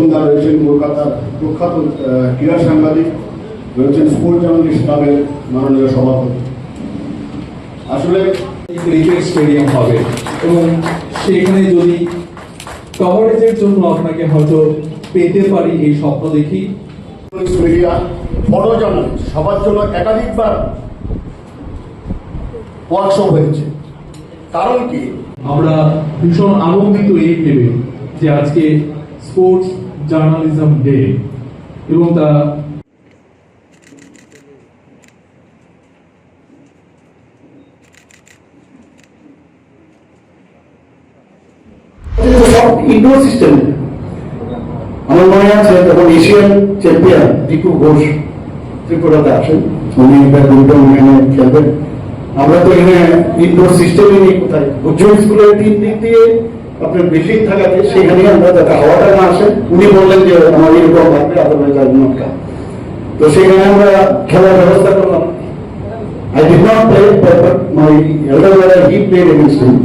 গৌতম দা রয়েছেন কলকাতার প্রখ্যাত ক্রীড়া সাংবাদিক, রয়েছেন স্পোর্ট জার্নালিস্ট ক্লাবের মাননীয় সভাপতি। আসলে ক্রিকেট স্টেডিয়াম হবে এবং সেখানে যদি কভারেজের জন্য আপনাকে হয়তো পেতে পারি এই স্বপ্ন দেখি। মিডিয়া ফটো জার্নালিস্ট সবার জন্য একাধিকবার ওয়ার্কশপ হয়েছে। কারণ কি, আমরা ভীষণ আনন্দিত এই ভেবে যে আজকে স্পোর্টস জার্নালিজম ডে এবং তা ইনডোর সিস্টেম। আমার মনে আছে তখন এশিয়ান চ্যাম্পিয়ন দীপু ঘোষ ত্রিপুরাতে আসেন, উনি ব্যাডমিন্টন খেলবেন। আমরা তো এখানে ইনডোর সিস্টেমই নেই কোথায়। উজ্জ্বল স্কুলের 3 দিক দিয়ে আপনার বিল্ডিং থাকাতে সেখানে আমরা যাতে হাওয়াটা না আসে, উনি বললেন যে আমার এরকম লাগবে, আদারওয়াইজ আর নট কাম। তো সেখানে আমরা খেলার ব্যবস্থা করলাম। I did not play, but my elder brother he played against him.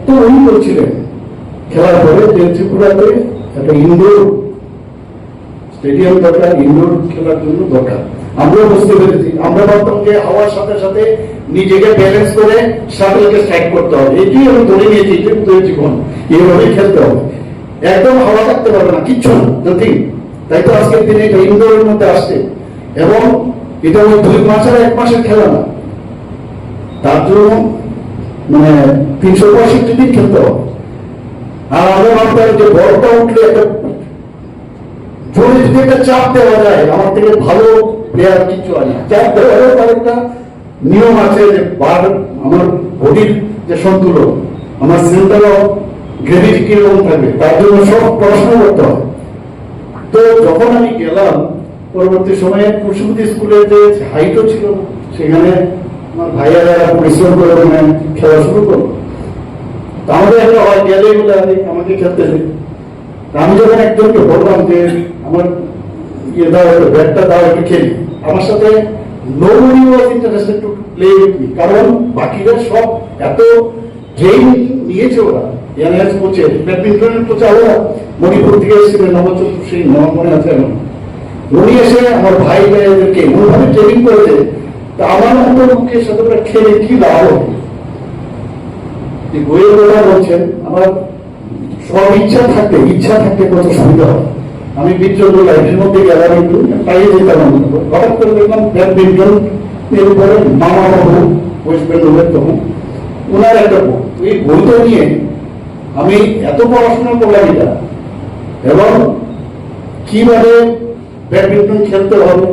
তো উনি বলছিলেন খেলার পরে যে ত্রিপুরাতে একটা ইনডোর স্টেডিয়াম দরকার, ইনডোর খেলার জন্য দরকার। আমরা বুঝতে পেরেছি, আমরা ভাবতাম যে হাওয়ার সাথে সাথে নিজেকে ব্যালেন্স করে শাটলকে স্ট্রাইক করতে হবে, এটি আমি ধরে নিয়েছি, এটি তো জীবন, এইভাবেই খেলতে হবে। একদম হাওয়া থাকতে পারবে না, কিচ্ছু না যদি। তাই তো আজকের দিনে এটা ইনডোরের মধ্যে আসছে এবং এটা ওই 2 মাস আর 1 মাসের খেলা না, তার জন্য মানে 365 দিন খেলতে হবে। আর আমরা ভাবতাম যে বলটা উঠলে একটা জোরে যদি একটা চাপ দেওয়া যায়, আমার থেকে ভালো প্লেয়ার কিছু আছে। চাপ দেওয়া যায় তার একটা নিয়ম আছে যে আমার বডির যে সন্তুলন, আমার সেন্টার অফ গ্রেভিটি কিরকম থাকবে, তার জন্য সব পড়াশোনা করতে হয়। তো যখন আমি গেলাম পরবর্তী সময়ে কুসুমতি স্কুলে যে হাইটও ছিল, সেখানে আমার ভাইয়ারা পরিশ্রম করে খেলা শুরু করলো। আমাদের একটা হয় গেলে বলে আমাকে খেলতে দেয়। আমি যখন একজনকে বললাম যে আমার ইয়ে দাও, ব্যাটটা দাও, একটু খেলি, আমার সাথে nobody was interested to play with me, কারণ বাকিরা সব এত ট্রেনিং নিয়েছে, ওরা এনএস কোচের, ব্যাডমিন্টনের কোচ ওরা মণিপুর থেকে এসেছিলেন, নবচন্দ্র সিং, আমার মনে আছে এখন। উনি এসে আমার ভাই ভাইদেরকে এমনভাবে ট্রেনিং করেছে, তা আমার মতো লোকের সাথে ওরা খেলে কি লাভ হবে। বইয়ের কথা বলছেন, আমার সব ইচ্ছা থাকতে কত সুবিধা হয়। আমি বিচ্ছন্দ লাইফের মধ্যে গেলাম, একটু তাই যেতাম, হঠাৎ করে দেখলাম ব্যাডমিন্টন এর উপরে মামা বাবু ওয়েস্ট বেঙ্গলের, তখন ওনার একটা বই, এই বইটা নিয়ে আমি এত পড়াশোনা করলাম এটা, এবং কিভাবে ব্যাডমিন্টন খেলতে হবে,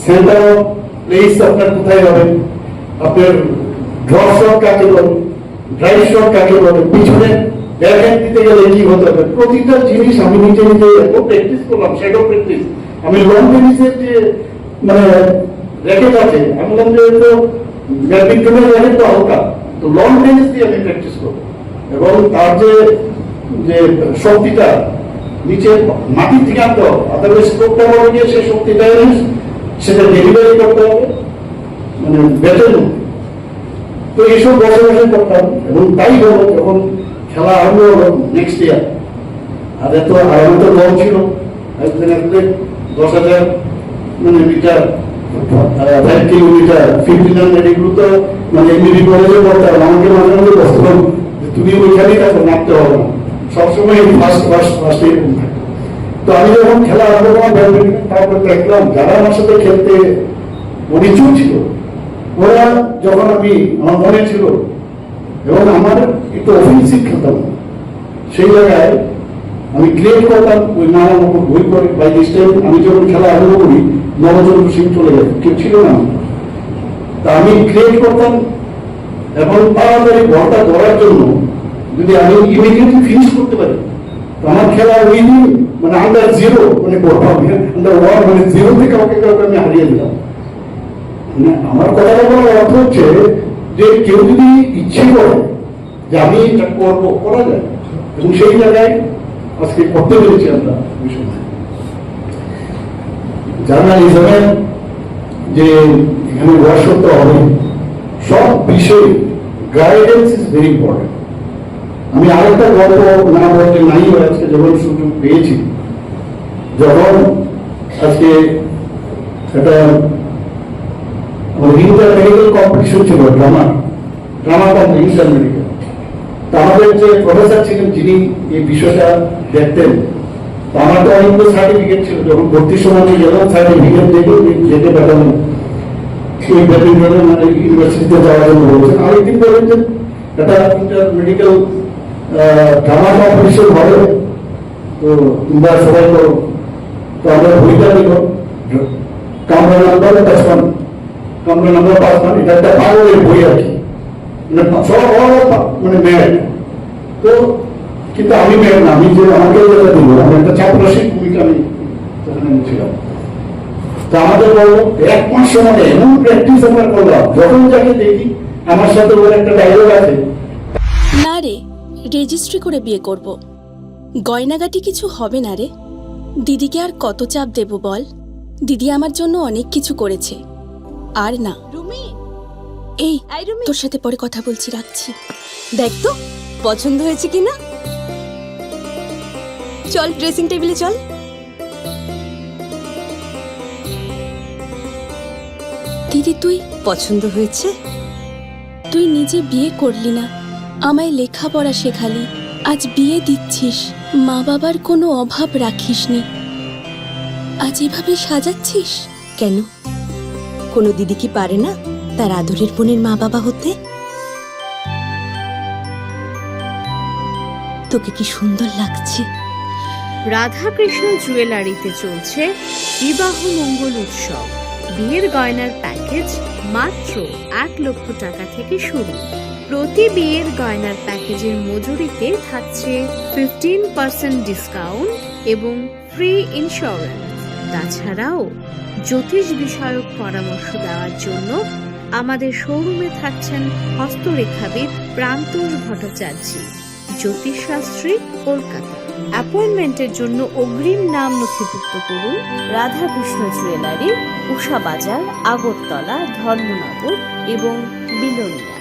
সেন্টার অফ প্লেস আপনার কোথায় হবে, আপনার ড্রপ শট কাকে বলে, ড্রাইভ শট কাকে বলে, পিছনে ব্যাকহ্যান্ড দিতে গেলে কি হতে হবে, প্রতিটা জিনিস আমি নিজে এত প্র্যাকটিস করলাম। শ্যাডো প্র্যাকটিস, আমি লং টেনিসের যে মানে র্যাকেট আছে, আমি বললাম যে তো ব্যাডমিন্টনের র্যাকেট তো হালকা, তো লং টেনিস দিয়ে আমি প্র্যাকটিস করবো, এবং তার যে শক্তিটা নিচে মাটির থেকে আনতে হবে, আদারওয়াইজ স্ট্রোকটা বড় গিয়ে সেই শক্তিটা সেটা ডেলিভারি করতে হবে মানে ব্যাটের মধ্যে। তো এইসব বসে বসে করতাম, এবং তাই হলো যখন খেলা আরম্ভ হলো নেক্সট ইয়ার। আর এত আরম্ভ তো কম ছিল, 10,000 মানে মিটার, 5 কিলোমিটার, 1500, এগুলো তো মানে এমনি কলেজে পড়তাম। আমাকে মাঝে মাঝে বসতাম তুমি ওইখানেই থাকো, নামতে হবে না, সবসময় ফার্স্ট এরকম থাকে। তো আমি যখন খেলা আরম্ভ করলাম ব্যাডমিন্টন, তারপর দেখলাম যারা আমার সাথে খেলতে অনিচ্ছুক ছিল, ওরা যখন আমার মনে ছিল, এবং আমার একটু অফেন্সিভ খেলতাম, সেই জায়গায় আমি ক্রিয়েট করতাম ওই নানান রকম বই করে। বাই দিস টাইম আমি যখন খেলা আরম্ভ করি, নবচন্দ্র সিং চলে যায়, কেউ ছিল না, তা আমি ক্রিয়েট করতাম, এবং তাড়াতাড়ি বলটা ধরার জন্য যদি আমি ইমিডিয়েটলি ফিনিশ করতে পারি, তো আমার খেলা উইদিন মানে আন্ডার 0 মানে আন্ডার 1 মানে 0 থেকে কাউকে আমি হারিয়ে দিলাম। আমার কথাটা বলার অর্থ হচ্ছে যে কেউ যদি ইচ্ছে করে যে আমি এটা করবো, করা যায়, এবং সেই জায়গায় আজকে করতে পেরেছি আমরা। জার্নালিজমের যে এখানে ওয়ার্কশপটা হবে, সব বিষয়ে গাইডেন্স ইজ ভেরি ইম্পর্টেন্ট। আমি আরেকটা গল্প না বলতে নাই, আজকে যখন সুযোগ পেয়েছি যখন আজকে একটা ইন্টার মেডিকেল কম্পিটিশন ছিল, ড্রামা কম্পিটিশন ইন্টার মেডিকেল, তা আমাদের যে প্রফেসর ছিলেন যিনি এই বিষয়টা দেখতেন, তো আমার তো অনেকগুলো সার্টিফিকেট ছিল, যখন ভর্তির সময় গেলাম সার্টিফিকেট দেখে যেতে পারলাম এই ব্যাডমিন্টনের মানে ইউনিভার্সিটিতে যাওয়ার জন্য বলছেন। আরেকদিন বলেন যে একটা ইন্টার মেডিকেল ড্রামা কম্পিটিশন হবে, তো তোমরা সবাই করো। তো আমরা বইটা নিল কামরা নাম্বার 5 এটা একটা পাগলের বই আর কি, মানে সব মানে ম্যাড। তো কিন্তু আমি ম্যাড না, আমি যে আমাকে যেটা দিল, আমার একটা চাপরাশির ভূমিকা আমি সেখানে ছিলাম। তো আমাদের বললো 1 মাস সময় এমন প্র্যাকটিস আমরা করলাম, যখন যাকে দেখি আমার সাথে ওর একটা ডায়লগ আছে, না রে, রেজিস্ট্রি করে বিয়ে করব। গয়নাগাটি কিছু হবে না রে। দিদিকে আর কত চাপ দেব বল? দিদি আমার জন্য অনেক কিছু করেছে। আর না। রুমি, এই রুমি, তোর সাথে পরে কথা বলছি, রাখছি। দেখ তো পছন্দ হয়েছে কিনা। চল ড্রেসিং টেবিলে চল। দিদি তুই পছন্দ হয়েছে? তুই নিজে বিয়ে করলি না, আমায় লেখাপড়া শেখালি, আজ বিয়ে দিচ্ছিস, মা বাবার কোনো অভাব রাখিসনি, আজ এভাবে সাজাচ্ছিস কেন? কোনো দিদি কি পারে না তার আদরের বোনের মা বাবা হতে? তোকে কি সুন্দর লাগছে। রাধাকৃষ্ণ জুয়েলারিতে চলছে বিবাহ মঙ্গল উৎসব। বিয়ের গয়নার প্যাকেজ মাত্র 1 লক্ষ টাকা থেকে শুরু। প্রতি বিয়ের গয়নার প্যাকেজের মজুরিতে থাকছে 15% ডিসকাউন্ট এবং ফ্রি ইন্স্যুরেন্স। তাছাড়াও জ্যোতিষ বিষয়ক পরামর্শ দেওয়ার জন্য আমাদের শোরুমে থাকছেন হস্তরেখাবিদ প্রান্তোষ ভট্টাচার্য, জ্যোতিষশাস্ত্রী, কলকাতা। অ্যাপয়েন্টমেন্টের জন্য অগ্রিম নাম নথিভুক্ত করুন। রাধাকৃষ্ণ জুয়েলারি, উষা বাজার, আগরতলা, ধর্মনগর এবং বিলোনিয়া।